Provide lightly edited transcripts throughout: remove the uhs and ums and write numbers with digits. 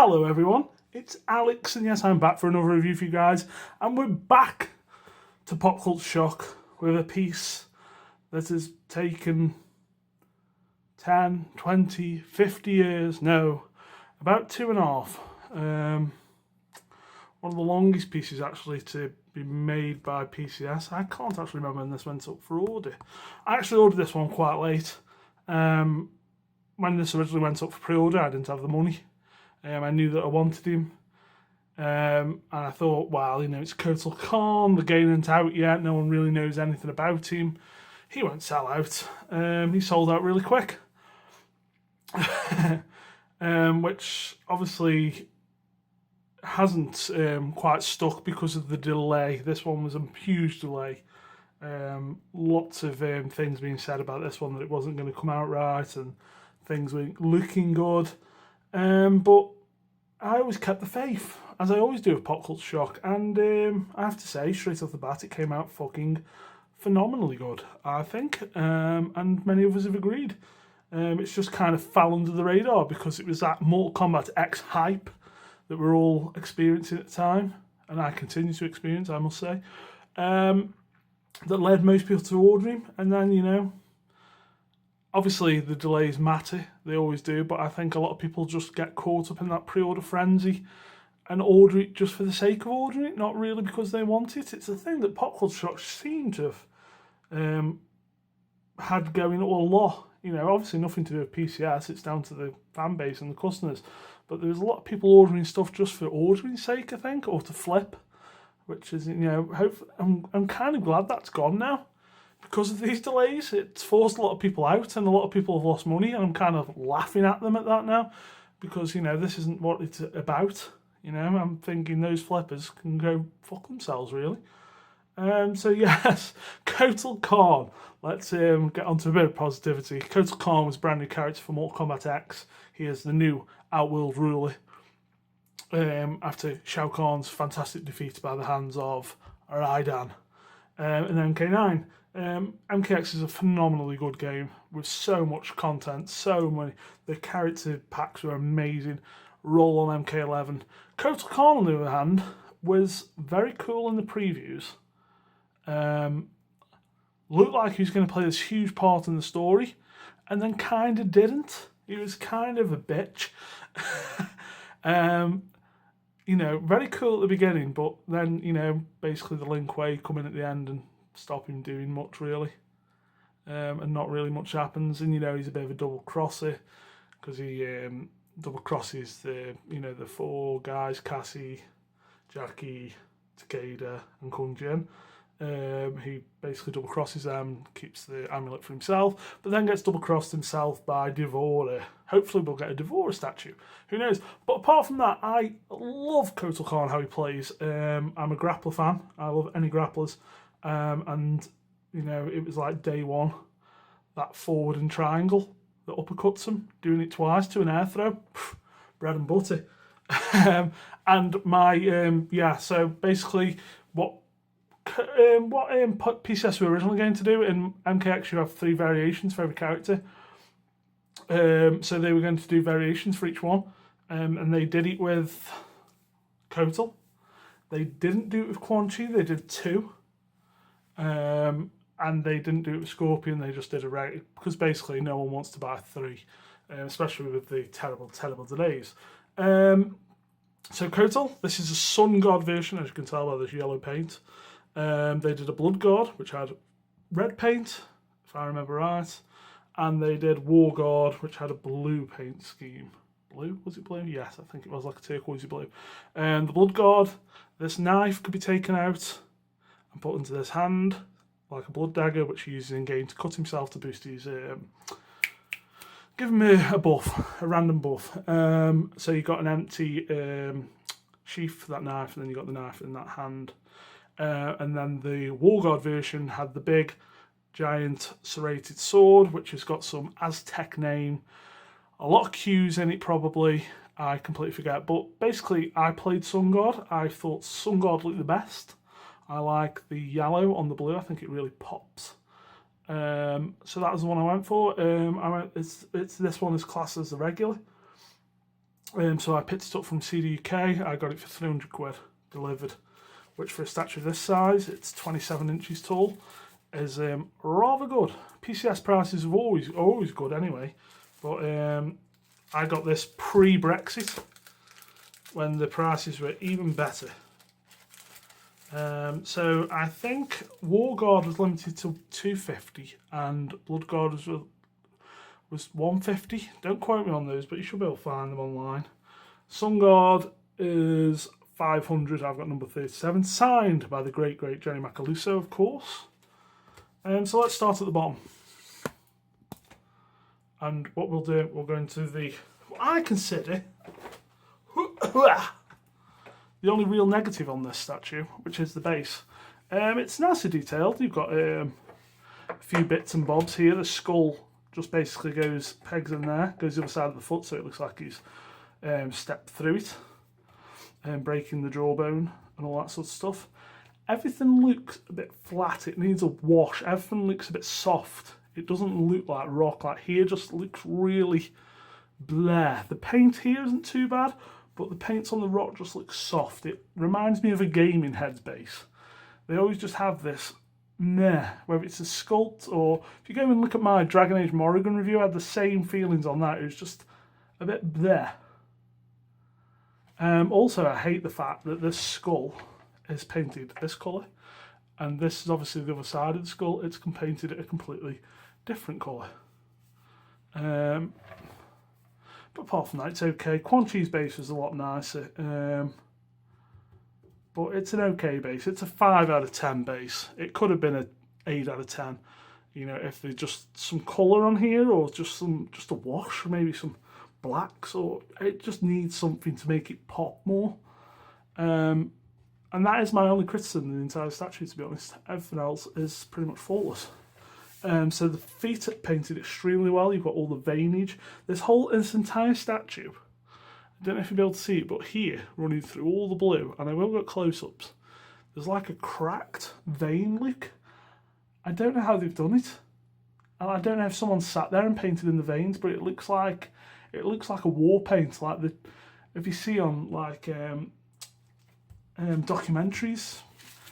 Hello everyone, it's Alex, and yes, I'm back for another review for you guys, and we're back to Pop Culture Shock with a piece that has taken 10, 20, 50 years, no, about 2.5. One of the longest pieces actually to be made by PCS. I can't actually remember when this went up for order. I actually ordered this one quite late. When this originally went up for pre-order, I didn't have the money. I knew that I wanted him. And I thought, well, it's Kotal Kahn, the game isn't out yet, no one really knows anything about him. He won't sell out. He sold out really quick. Which obviously hasn't quite stuck because of the delay. This one was a huge delay. Lots of things being said about this one, that it wasn't going to come out right and things weren't looking good. But I always kept the faith, as I always do with Pop Culture Shock, and I have to say, straight off the bat, it came out fucking phenomenally good, I think, and many of us have agreed. It's just kind of fell under the radar because it was that Mortal Kombat X hype that we're all experiencing at the time, and I continue to experience, I must say, that led most people to order him, and then, obviously the delays matter, they always do, but I think a lot of people just get caught up in that pre-order frenzy and order it just for the sake of ordering it, not really because they want it. It's a thing that Pop Culture Shock seem to have had going a lot. Obviously nothing to do with PCS, it's down to the fan base and the customers, but there's a lot of people ordering stuff just for ordering's sake, I think, or to flip, which is, I'm kind of glad that's gone now. Because of these delays, it's forced a lot of people out, and a lot of people have lost money, and I'm kind of laughing at them at that now, because, this isn't what it's about. I'm thinking those flippers can go fuck themselves, really. So yes, Kotal Kahn. Let's get on to a bit of positivity. Kotal Kahn was a brand new character for Mortal Kombat X. He is the new Outworld ruler. After Shao Kahn's fantastic defeat by the hands of Raiden in MK9. MKX is a phenomenally good game with so much content, so many. The character packs were amazing. Roll on MK11. Kotal Kahn, on the other hand, was very cool in the previews. Looked like he was going to play this huge part in the story, and then kind of didn't. He was kind of a bitch. Very cool at the beginning, but then, basically the Link Way come in at the end and stop him doing much, really. And not really much happens, and he's a bit of a double crosser, because he double crosses the four guys: Cassie, Jackie, Takeda, and Kung Jin. He basically double crosses them, keeps the amulet for himself, but then gets double crossed himself by Devourer. Hopefully we'll get a Devourer statue. Who knows? But apart from that, I love Kotal Kahn, how he plays. I'm a grappler fan. I love any grapplers. And it was like day one, that forward and triangle that uppercuts him, doing it twice to an air throw, bread and butter. And my so basically what PCS were originally going to do in MKX, you have 3 variations for every character. So they were going to do variations for each one, and they did it with Kotal. They didn't do it with Quan Chi. They did 2. And they didn't do it with Scorpion, they just did a rate, because basically no one wants to buy 3, especially with the terrible delays. So Kotal, this is a Sun God version, as you can tell by this yellow paint. They did a Blood God, which had red paint, if I remember right, and they did War God, which had a blue paint scheme. Blue? Was it blue? Yes, I think it was like a turquoisey blue. And the Blood God, this knife could be taken out and put into this hand, like a blood dagger, which he uses in game to cut himself to boost his, give him a buff, a random buff. So you got an empty sheath for that knife, and then you got the knife in that hand. And then the War God version had the big, giant serrated sword, which has got some Aztec name, a lot of Q's in it probably, I completely forget. But basically, I played Sun God. I thought Sun God looked the best. I like the yellow on the blue. I think it really pops. So that was the one I went for. It's this one is classed as the regular. So I picked it up from CD UK. I got it for 300 quid delivered, which for a statue of this size, it's 27 inches tall, is rather good. PCS prices are always good anyway, but I got this pre-Brexit when the prices were even better. So I think War Guard was limited to 250 and Blood Guard was 150. Don't quote me on those, but you should be able to find them online. Sun Guard is 500. I've got number 37, signed by the great Jenny Macaluso, of course. So let's start at the bottom. And what we'll do, we'll go into what I consider the only real negative on this statue, which is the base. It's nicely detailed. You've got a few bits and bobs here. The skull just basically pegs in there, goes the other side of the foot, so it looks like he's stepped through it, and breaking the jawbone and all that sort of stuff. Everything looks a bit flat. It needs a wash. Everything looks a bit soft. It doesn't look like rock. Like here, just looks really bleh. The paint here isn't too bad, but the paints on the rock just looks soft. It reminds me of a gaming head's base. They always just have this meh, whether it's a sculpt or if you go and look at my Dragon Age Morrigan review, I had the same feelings on that. It was just a bit bleh. Also, I hate the fact that this skull is painted this colour, and this is obviously the other side of the skull. It's painted a completely different colour. But apart from that, it's okay. Quan Chi's base was a lot nicer, but it's an okay base. It's a 5 out of 10 base. It could have been an 8 out of 10. You know, if there's just some colour on here, or just a wash, or maybe some blacks, or it just needs something to make it pop more. And that is my only criticism of the entire statue, to be honest. Everything else is pretty much faultless. So the feet are painted extremely well. You've got all the veinage. This entire statue, I don't know if you'll be able to see it, but here, running through all the blue, and I will get close-ups, there's like a cracked vein look. I don't know how they've done it. And I don't know if someone sat there and painted in the veins, but it looks like a war paint, like if you see on like documentaries,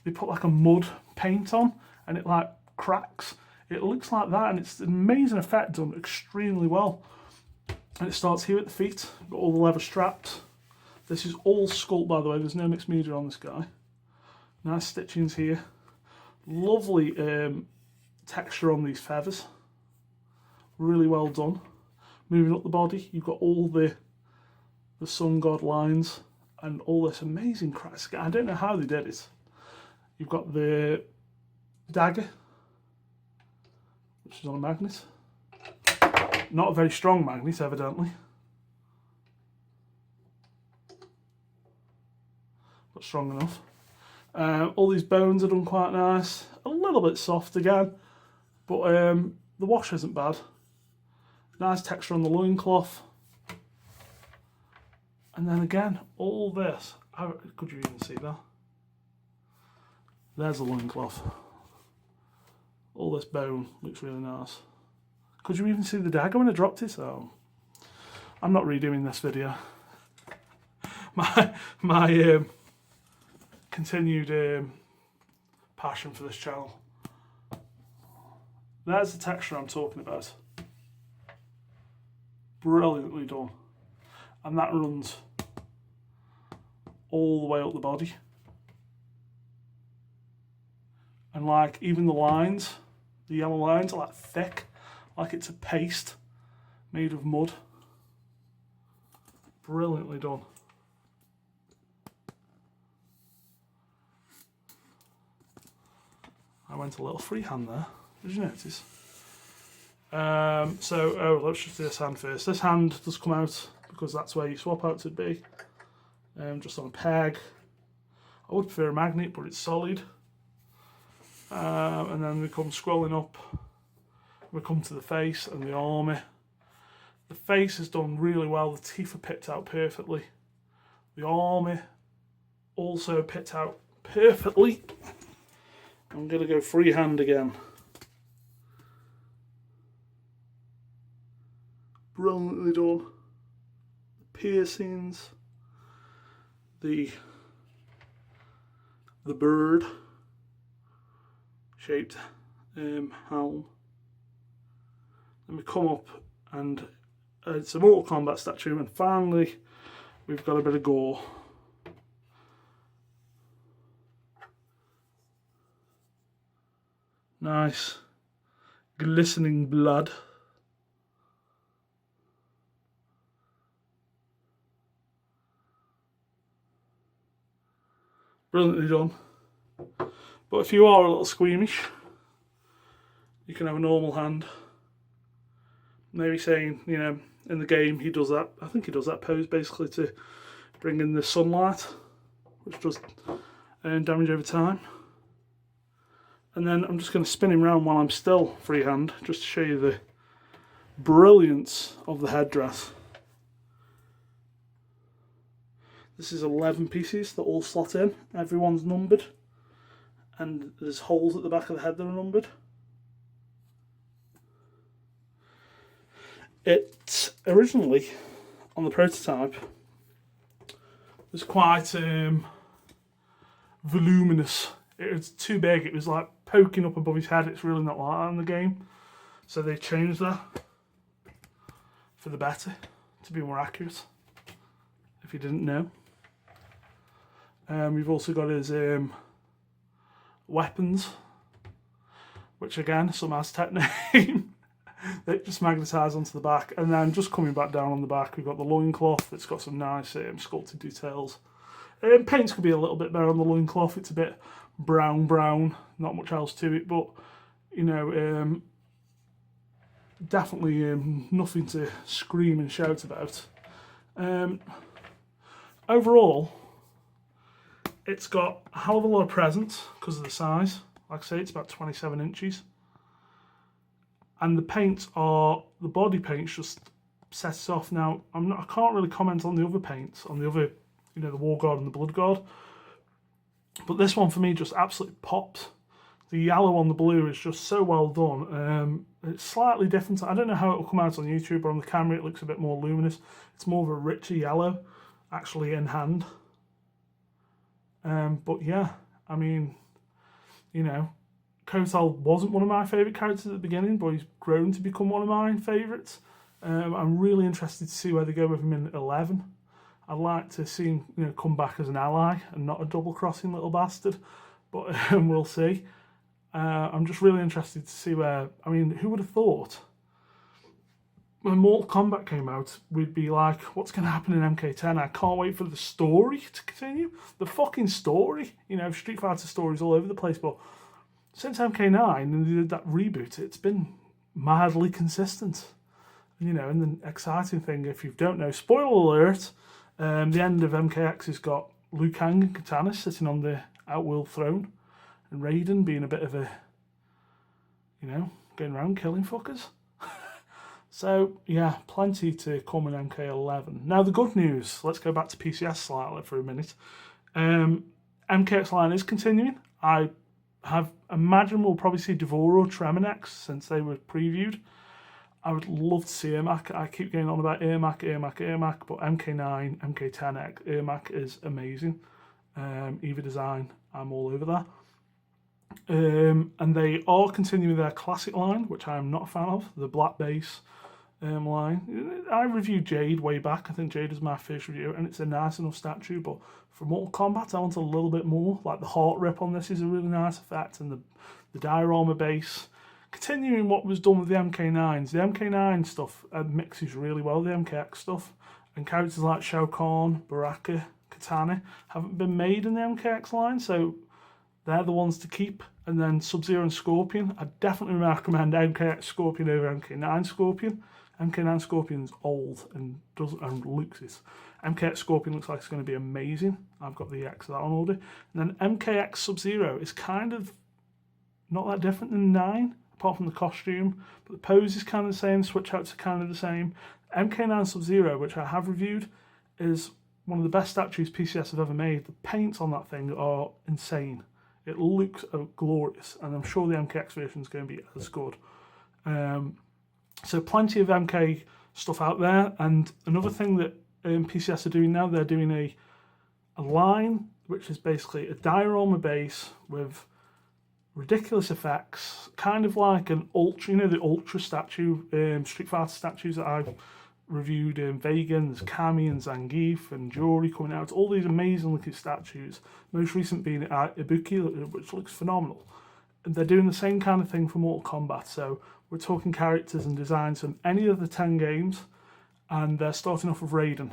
they put like a mud paint on and it like cracks. It looks like that, and it's an amazing effect, done extremely well. And it starts here at the feet, got all the leather straps. This is all sculpt, by the way, there's no mixed media on this guy. Nice stitchings here. Lovely texture on these feathers. Really well done. Moving up the body, you've got all the sun god lines and all this amazing cracks. I don't know how they did it. You've got the dagger, which is on a magnet. Not a very strong magnet, evidently. But strong enough. All these bones are done quite nice. A little bit soft again, but the wash isn't bad. Nice texture on the loincloth. And then again, all this. Could you even see that? There's the loincloth. All this bone looks really nice. Could you even see the dagger when I dropped it? So I'm not redoing this video. My continued passion for this channel. There's the texture I'm talking about. Brilliantly done. And that runs all the way up the body. And like even the lines, the yellow lines are like thick, like it's a paste made of mud. Brilliantly done. I went a little freehand there. Did you notice? Let's just do this hand first. This hand does come out because that's where you swap out to be. Just on a peg. I would prefer a magnet, but it's solid. And then we come scrolling up. We come to the face and the army. The face is done really well. The teeth are picked out perfectly. The army also picked out perfectly. I'm going to go freehand again. Brilliantly done. The piercings, the bird shaped helm. Then we come up and it's a Mortal Kombat statue, and finally we've got a bit of gore. Nice glistening blood. Brilliantly done. But if you are a little squeamish, you can have a normal hand. Maybe saying, you know, in the game he does that, I think he does that pose basically to bring in the sunlight, which does damage over time. And then I'm just going to spin him around while I'm still freehand, just to show you the brilliance of the headdress. This is 11 pieces that all slot in, everyone's numbered, and there's holes at the back of the head that are numbered. It originally, on the prototype, was quite voluminous. It was too big, it was like poking up above his head. It's really not like that in the game. So they changed that for the better, to be more accurate, if you didn't know. We've also got his weapons, which again, some Aztec name. They just magnetise onto the back, and then just coming back down on the back, we've got the loincloth that's got some nice sculpted details. Paints could be a little bit better on the loincloth. It's a bit brown, not much else to it, but you know, definitely nothing to scream and shout about. Overall, it's got a hell of a lot of presence because of the size. Like I say, it's about 27 inches. And the paints are, the body paints just sets it off. Now, I can't really comment on the other paints, on the other, you know, the War God and the Blood God. But this one for me just absolutely pops. The yellow on the blue is just so well done. It's slightly different. I don't know how it will come out on YouTube, but on the camera it looks a bit more luminous. It's more of a richer yellow, actually in hand. But yeah, I mean, you know, Kotal wasn't one of my favourite characters at the beginning, but he's grown to become one of my favourites. I'm really interested to see where they go with him in 11. I'd like to see him, you know, come back as an ally and not a double-crossing little bastard, but we'll see. I'm just really interested to see where, I mean, who would have thought when Mortal Kombat came out, we'd be like, what's going to happen in MK10? I can't wait for the story to continue. The fucking story. You know, Street Fighter stories all over the place, but since MK9 and they did that reboot, it's been mildly consistent. You know, and the exciting thing, if you don't know, spoiler alert, the end of MKX has got Liu Kang and Katana sitting on the Outworld throne, and Raiden being a bit of a, you know, going around killing fuckers. So, yeah, plenty to come in MK11. Now, the good news, let's go back to PCS slightly for a minute. MKX line is continuing. I imagine we'll probably see Devoro Tremonex since they were previewed. I would love to see Ermac. I keep going on about Ermac, but MK9, MK10X, Ermac is amazing. Eva Design, I'm all over that. And they are continuing their classic line, which I am not a fan of, the black base line. I reviewed Jade way back. I think Jade is my first review, and it's a nice enough statue, but for Mortal Kombat I want a little bit more. Like the heart rip on this is a really nice effect, and the diorama base. Continuing what was done with the MK9s. The MK9 stuff mixes really well with the MKX stuff, and characters like Shao Kahn, Baraka, Katana haven't been made in the MKX line, so they're the ones to keep. And then Sub-Zero and Scorpion, I definitely recommend MKX Scorpion over MK9 Scorpion. MK9 Scorpion's old and looks it. MKX Scorpion looks like it's going to be amazing. I've got the X of that on order. And then MKX Sub-Zero is kind of not that different than 9, apart from the costume, but the pose is kind of the same, switch outs are kind of the same. MK9 Sub-Zero, which I have reviewed, is one of the best statues PCS have ever made. The paints on that thing are insane. It looks glorious, and I'm sure the MKX version is going to be as good. So plenty of MK stuff out there, and another thing that PCS are doing now. They're doing a line which is basically a diorama base with ridiculous effects, kind of like an Ultra, the Ultra statue, Street Fighter statues that I've reviewed in Vegan. There's Kami and Zangief and Jory coming out. All these amazing looking statues. Most recent being Ibuki, which looks phenomenal. And they're doing the same kind of thing for Mortal Kombat. So we're talking characters and designs from any of the 10 games, and they're starting off with Raiden.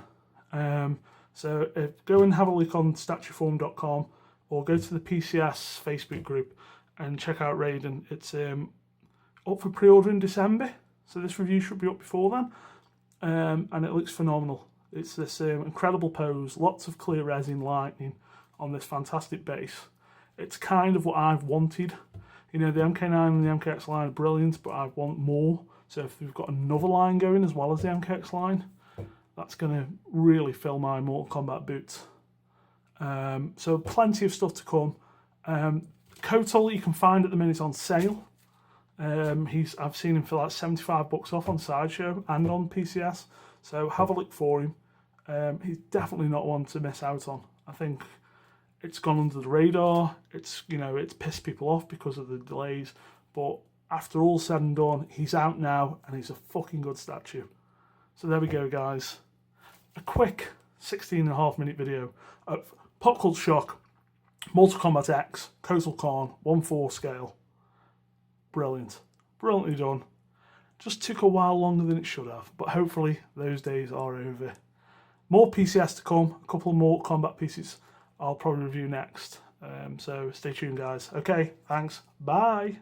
So go and have a look on statueform.com or go to the PCS Facebook group and check out Raiden. It's up for pre-order in December, so this review should be up before then. And it looks phenomenal. It's this incredible pose, lots of clear resin lightning on this fantastic base. It's kind of what I've wanted. The MK9 and the MKX line are brilliant, but I want more. So if we've got another line going as well as the MKX line, that's going to really fill my Mortal Kombat boots. So plenty of stuff to come. Kotal you can find at the minute on sale. I've seen him for like $75 off on Sideshow and on PCS. So have a look for him. He's definitely not one to miss out on. I think it's gone under the radar. It's pissed people off because of the delays. But after all said and done, he's out now and he's a fucking good statue. So there we go, guys. A quick 16.5-minute video of Pop Cult Shock, Mortal Kombat X, Kotal Kahn, 1/4 scale. Brilliant. Brilliantly done. Just took a while longer than it should have, but hopefully those days are over. More PCS to come, a couple more Kombat pieces I'll probably review next. So stay tuned, guys. Okay, thanks. Bye.